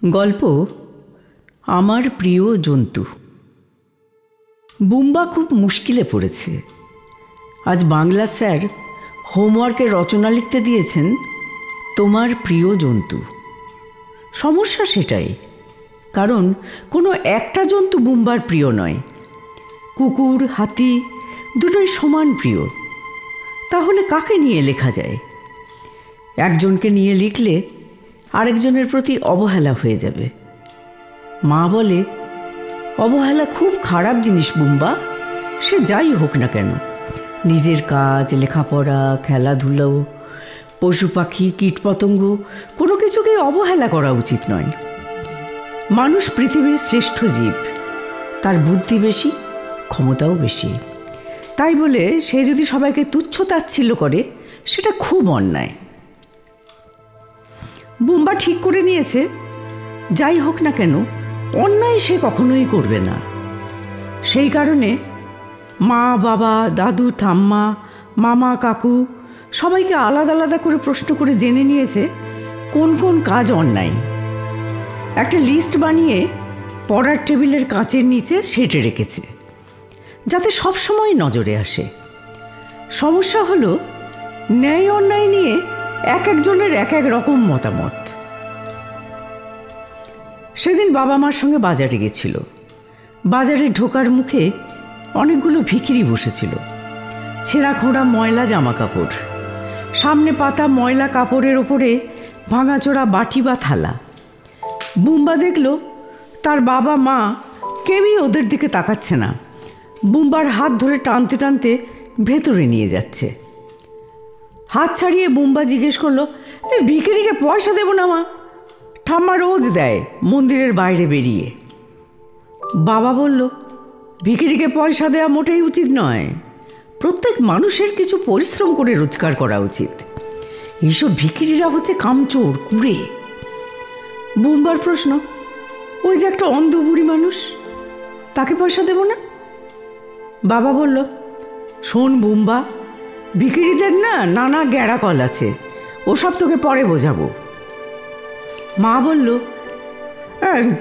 গল্প আমার প্রিয় জন্তু। বুম্বা খুব মুশকিলে পড়েছে। আজ বাংলা স্যার হোমওয়ার্কে রচনা লিখতে দিয়েছেন তোমার প্রিয় জন্তু। সমস্যা সেটাই, কারণ কোনো একটা জন্তু বুম্বার প্রিয় নয়। কুকুর, হাতি দুটোই সমান প্রিয়। তাহলে কাকে নিয়ে লেখা যায়? একজনকে নিয়ে লিখলে আরেকজনের প্রতি অবহেলা হয়ে যাবে। মা বলে, অবহেলা খুব খারাপ জিনিস বুম্বা। সে যাই হোক না কেন, নিজের কাজ, লেখাপড়া, খেলাধুলো, পশু পাখি, কীটপতঙ্গ কোনো কিছুকেই অবহেলা করা উচিত নয়। মানুষ পৃথিবীর শ্রেষ্ঠ জীব। তার বুদ্ধি বেশি, ক্ষমতাও বেশি। তাই বলে সে যদি সবাইকে তুচ্ছ তাচ্ছিল্য করে, সেটা খুব অন্যায়। বুম্বা ঠিক করে নিয়েছে, যাই হোক না কেন অন্যায় সে কখনোই করবে না। সেই কারণে মা, বাবা, দাদু, ঠাম্মা, মামা, কাকু সবাইকে আলাদা আলাদা করে প্রশ্ন করে জেনে নিয়েছে কোন কোন কাজ অন্যায়। একটা লিস্ট বানিয়ে পড়ার টেবিলের কাঁচের নিচে সেটে রেখেছে, যাতে সবসময় নজরে আসে। সমস্যা হলো, ন্যায় অন্যায় নিয়ে এক একজনের এক এক রকম মতামত। সেদিন বাবা মার সঙ্গে বাজারে গেছিল। বাজারে ঢোকার মুখে অনেকগুলো ভিখিরি বসেছিল। ছেঁড়া খোঁড়া ময়লা জামা কাপড়, সামনে পাতা ময়লা কাপড়ের ওপরে ভাঙাচোরা বাটি বা থালা। বুম্বা দেখল তার বাবা মা কেউই ওদের দিকে তাকাচ্ছে না। বুম্বার হাত ধরে টানতে টানতে ভেতরে নিয়ে যাচ্ছে। হাত ছাড়িয়ে বুম্বা জিজ্ঞেস করলো, ভিখিরিকে পয়সা দেব না মা? ঠাম্মা রোজ দেয় মন্দিরের বাইরে বেরিয়ে। বাবা বলল, ভিখিরিকে পয়সা দেওয়া মোটেই উচিত নয়। প্রত্যেক মানুষের কিছু পরিশ্রম করে রোজগার করা উচিত। এইসব ভিখিরিরা হচ্ছে কামচোর, কুঁড়ে। বুম্বার প্রশ্ন, ওই যে একটা অন্ধ বুড়ি মানুষ, তাকে পয়সা দেব না? বাবা বলল, শোন বুম্বা, ভিখিরিদের না নানা গ্যারাকল আছে, ওসব তোকে পরে বোঝাবো। মা বলল,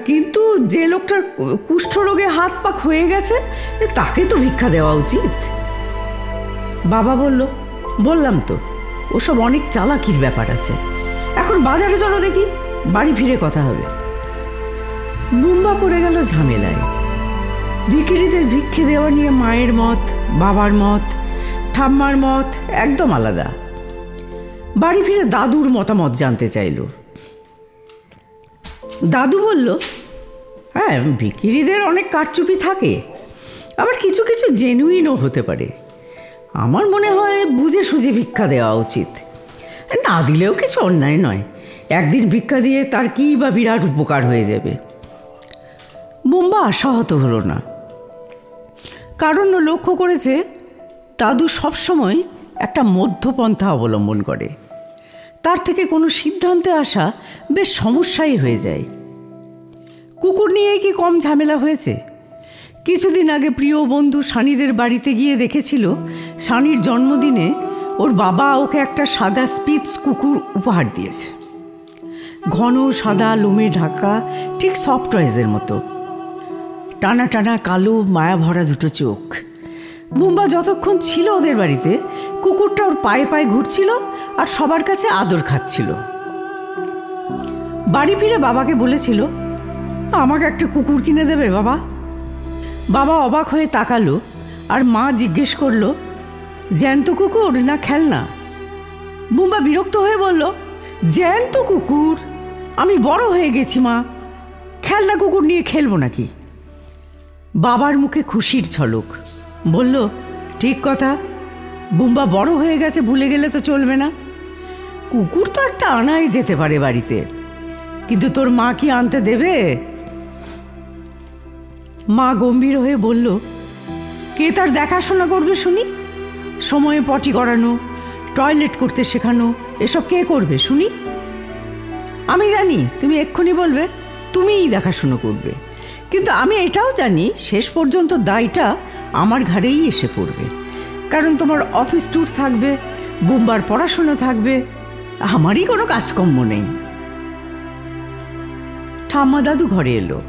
কিন্তু যে লোকটার কুষ্ঠরোগে হাত পা ক্ষয়ে গেছে, তাকে তো ভিক্ষা দেওয়া উচিত। বাবা বলল, বললাম তো, ওসব অনেক চালাকির ব্যাপার আছে। এখন বাজারে চলো দেখি, বাড়ি ফিরে কথা হবে। বুম্বা পড়ে গেল ঝামেলায়। ভিখিরিদের ভিক্ষে দেওয়া নিয়ে মায়ের মত, বাবার মত, ঠাম্মার মত একদম আলাদা। বাড়ি ফিরে দাদুর মতামত জানতে চাইল। দাদু বলল, হ্যাঁ, ভিখিরিদের অনেক কারচুপি থাকে, আবার কিছু কিছু জেনুইনও হতে পারে। আমার মনে হয় বুঝে সুঝে ভিক্ষা দেওয়া উচিত। না দিলেও কিছু অন্যায় নয়। একদিন ভিক্ষা দিয়ে তার কী বা বিরাট উপকার হয়ে যাবে। বুম্বা আশাহত হলো না, কারণ ও লক্ষ্য করেছে দাদু সবসময় একটা মধ্যপন্থা অবলম্বন করে। তার থেকে কোনো সিদ্ধান্তে আসা বেশ সমস্যাই হয়ে যায়। কুকুর নিয়ে কি কম ঝামেলা হয়েছে? কিছুদিন আগে প্রিয় বন্ধু সানিদের বাড়িতে গিয়ে দেখেছিল সানির জন্মদিনে ওর বাবা ওকে একটা সাদা স্পিটস কুকুর উপহার দিয়েছে। ঘন সাদা লোমে ঢাকা, ঠিক সফট টয়েজের মতো। টানা টানা কালো মায়া ভরা দুটো চোখ। বুম্বা যতক্ষণ ছিল ওদের বাড়িতে, কুকুরটা ওর পায়ে পায়ে ঘুরছিল আর সবার কাছে আদর খাচ্ছিল। বাড়ি ফিরে বাবাকে বলেছিল, আমাকে একটা কুকুর কিনে দেবে বাবা? বাবা অবাক হয়ে তাকালো, আর মা জিজ্ঞেস করলো, জ্যান্ত কুকুর না খেলনা? বুম্বা বিরক্ত হয়ে বলল, জ্যান্ত কুকুর। আমি বড় হয়ে গেছি মা, খেলনা কুকুর নিয়ে খেলবো নাকি? বাবার মুখে খুশির ঝলক। বলল, ঠিক কথা, বুম্বা বড় হয়ে গেছে, ভুলে গেলে তো চলবে না। কুকুর তো একটা আনাই যেতে পারে বাড়িতে, কিন্তু তোর মা কি আনতে দেবে? মা গম্ভীর হয়ে বলল, কে তার দেখাশোনা করবে শুনি? সময়ে পটি করানো, টয়লেট করতে শেখানো, এসব কে করবে শুনি? আমি জানি তুমি এক্ষুনি বলবে তুমিই দেখাশুনো করবে, কিন্তু আমি এটাও জানি শেষ পর্যন্ত দায়টা আমার ঘাড়েই এসে পড়বে। কারণ তোমার অফিস ট্যুর থাকবে, বুম্বার পড়াশুনো থাকবে, আমারই কোনো কাজকর্ম নেই। ঠাম্মা দাদু ঘরে এলো।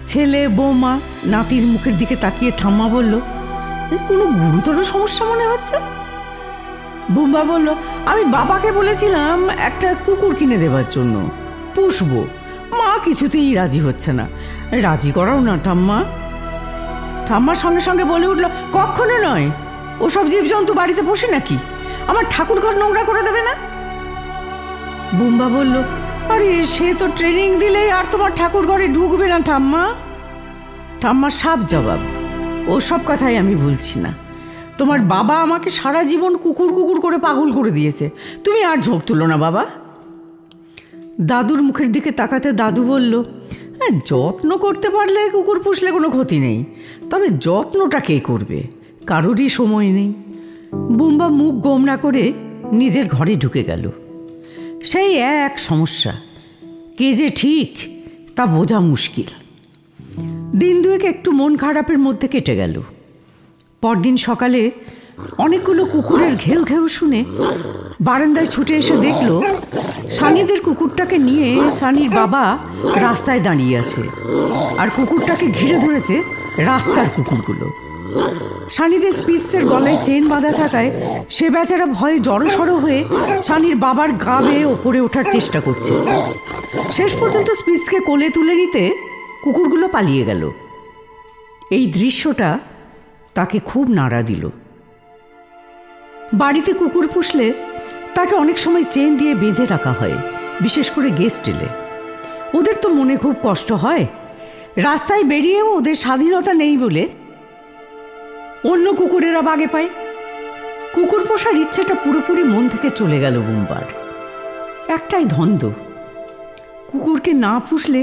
ছেলে বৌমা নাতির মুখের দিকে তাকিয়ে ঠাম্মা বলল, কোনো গুরুতর সমস্যা মনে হচ্ছে। বুম্বা বলল, আমি বাবাকে বলেছিলাম একটা কুকুর কিনে দেবার জন্য, পুষবো। মা কিছুতেই রাজি হচ্ছে না। রাজি করাও না ঠাম্মা। ঠাম্মার সঙ্গে সঙ্গে বলে উঠল, কখনো নয়, ওসব জীবজন্তু বাড়িতে পোষে নাকি? আমার ঠাকুর ঘর নোংরা করে দেবে না? বুম্বা বলল, আরে সে তো ট্রেনিং দিলেই আর তোমার ঠাকুর ঘরে ঢুকবে না ঠাম্মা। ঠাম্মার সাফ জবাব, ওসব কথাই আমি ভুলছি না। তোমার বাবা আমাকে সারা জীবন কুকুর কুকুর করে পাগল করে দিয়েছে, তুমি আর ঝোঁক তুলো না বাবা। দাদুর মুখের দিকে তাকাতে দাদু বলল, হ্যাঁ, যত্ন করতে পারলে কুকুর পুষলে কোনো ক্ষতি নেই, তবে যত্নটা কে করবে? কারোরই সময় নেই। বুম্বা মুখ গোমরা করে নিজের ঘরে ঢুকে গেল। সেই এক সমস্যা, কে যে ঠিক তা বোঝা মুশকিল। দিন দুয়েক একটু মন খারাপের মধ্যে কেটে গেল। পরদিন সকালে অনেকগুলো কুকুরের ঘেউ ঘেউ শুনে বারান্দায় ছুটে এসে দেখল সানিদের কুকুরটাকে নিয়ে সানির বাবা রাস্তায় দাঁড়িয়ে আছে, আর কুকুরটাকে ঘিরে ধরেছে রাস্তার কুকুরগুলো। সানিদের স্পিটসের গলায় চেন বাঁধা থাকায় সে বেচারা ভয়ে জড়সড় হয়ে সানির বাবার গা বেয়ে ওপরে ওঠার চেষ্টা করছে। শেষ পর্যন্ত স্পিটসকে কোলে তুলে নিতে কুকুরগুলো পালিয়ে গেল। এই দৃশ্যটা তাকে খুব নাড়া দিল। বাড়িতে কুকুর পুষলে তাকে অনেক সময় চেন দিয়ে বেঁধে রাখা হয়, বিশেষ করে গেস্ট এলে। ওদের তো মনে খুব কষ্ট হয়, রাস্তায় বেরিয়েও ওদের স্বাধীনতা নেই বলে অন্য কুকুরেরা বাগে পায়। কুকুর পোষার ইচ্ছেটা পুরোপুরি মন থেকে চলে গেল বুম্বার। একটাই ধন্দ, কুকুরকে না পুষলে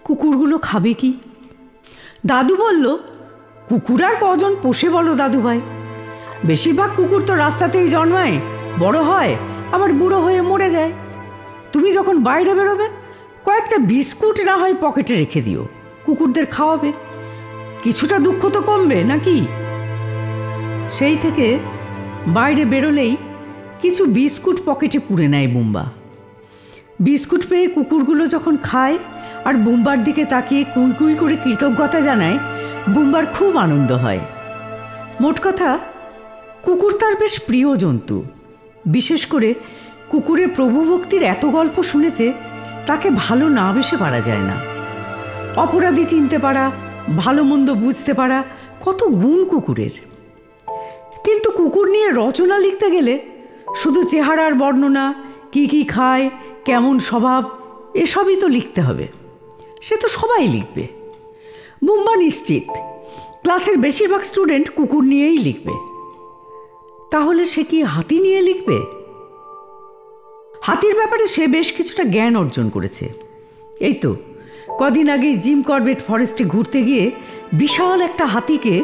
কুকুরগুলো খাবে কি? দাদু বলল, কুকুর আর কজন পোষে বলো দাদু ভাই? বেশিরভাগ কুকুর তো রাস্তাতেই জন্মায়, বড় হয়, আবার বুড়ো হয়ে মরে যায়। তুমি যখন বাইরে বেরোবে কয়েকটা বিস্কুট না হয় পকেটে রেখে দিও, কুকুরদের খাওয়াবে, কিছুটা দুঃখ তো কমবে নাকি? সেই থেকে বাইরে বেরোলেই কিছু বিস্কুট পকেটে পুরে নেয় বুম্বা। বিস্কুট পেয়ে কুকুরগুলো যখন খায় আর বুম্বার দিকে তাকিয়ে কুই কুই করে কৃতজ্ঞতা জানায়, বুম্বার খুব আনন্দ হয়। মোট কথা, কুকুর তার বেশ প্রিয় জন্তু। বিশেষ করে কুকুরের প্রভুভক্তির এত গল্প শুনেছে তাকে ভালো না বেশে পারা যায় না। অপরাধী চিনতে পারা, ভালো মন্দ বুঝতে পারা, কত গুণ কুকুরের। কিন্তু কুকুর নিয়ে রচনা লিখতে গেলে শুধু চেহারার বর্ণনা, কি কি খায়, কেমন স্বভাব, এসবই তো লিখতে হবে। সে তো সবাই লিখবে। বুম্বা নিশ্চিত ক্লাসের বেশিরভাগ স্টুডেন্ট কুকুর নিয়েই লিখবে। তাহলে সে কি হাতি নিয়ে লিখবে? হাতির ব্যাপারে সে বেশ কিছুটা জ্ঞান অর্জন করেছে। এই তো কদিন আগেই জিম করবেট ফরেস্টে ঘুরতে গিয়ে বিশাল একটা হাতিকে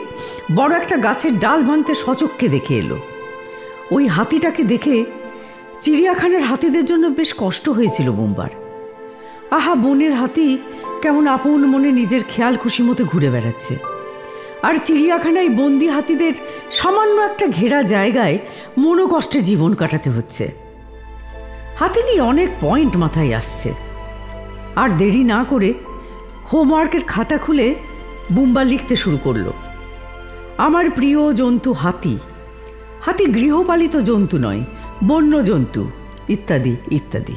বড় একটা গাছের ডাল ভাঙতে সচক্ষে দেখে এলো। ওই হাতিটাকে দেখে চিড়িয়াখানার হাতিদের জন্য বেশ কষ্ট হয়েছিল বুম্বার। আহা, বনের হাতি কেমন আপন মনে নিজের খেয়াল খুশি মতো ঘুরে বেড়াচ্ছে, আর চিড়িয়াখানায় বন্দি হাতিদের সামান্য একটা ঘেরা জায়গায় মনোকষ্টে জীবন কাটাতে হচ্ছে। হাতি নিয়ে অনেক পয়েন্ট মাথায় আসছে। আর দেরি না করে হোমওয়ার্কের খাতা খুলে বুম্বা লিখতে শুরু করলো, আমার প্রিয় জন্তু হাতি। হাতি গৃহপালিত জন্তু নয়, বন্য জন্তু, ইত্যাদি ইত্যাদি।